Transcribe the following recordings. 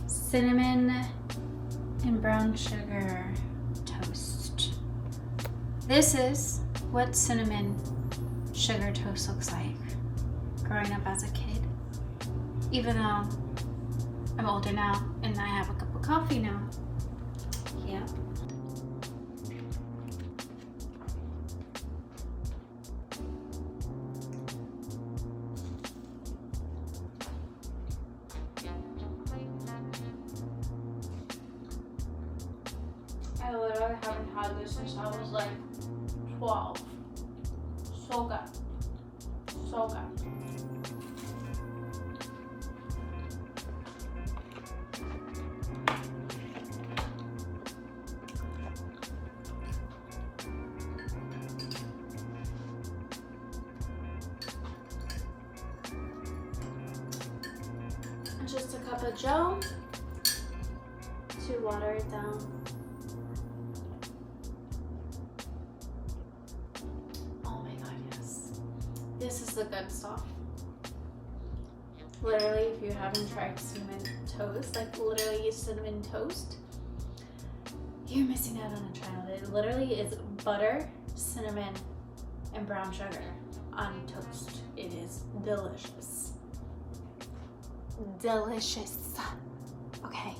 Cinnamon and brown sugar toast. This is what cinnamon sugar toast looks like growing up as a kid. Even though I'm older now and I have a cup of coffee now. Yeah. I literally haven't had this since I was like 12. So good. So good. Just a cup of Joe to water it down. Oh my god, yes. This is the good stuff. Literally, if you haven't tried cinnamon toast, like literally cinnamon toast, you're missing out on a child. It literally is butter, cinnamon, and brown sugar on toast. It is delicious. Delicious. Okay.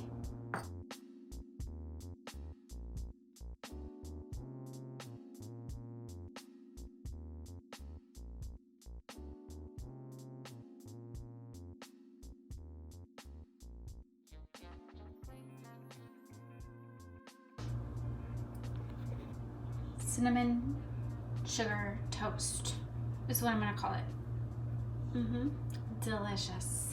Cinnamon sugar toast is what I'm gonna call it. Delicious.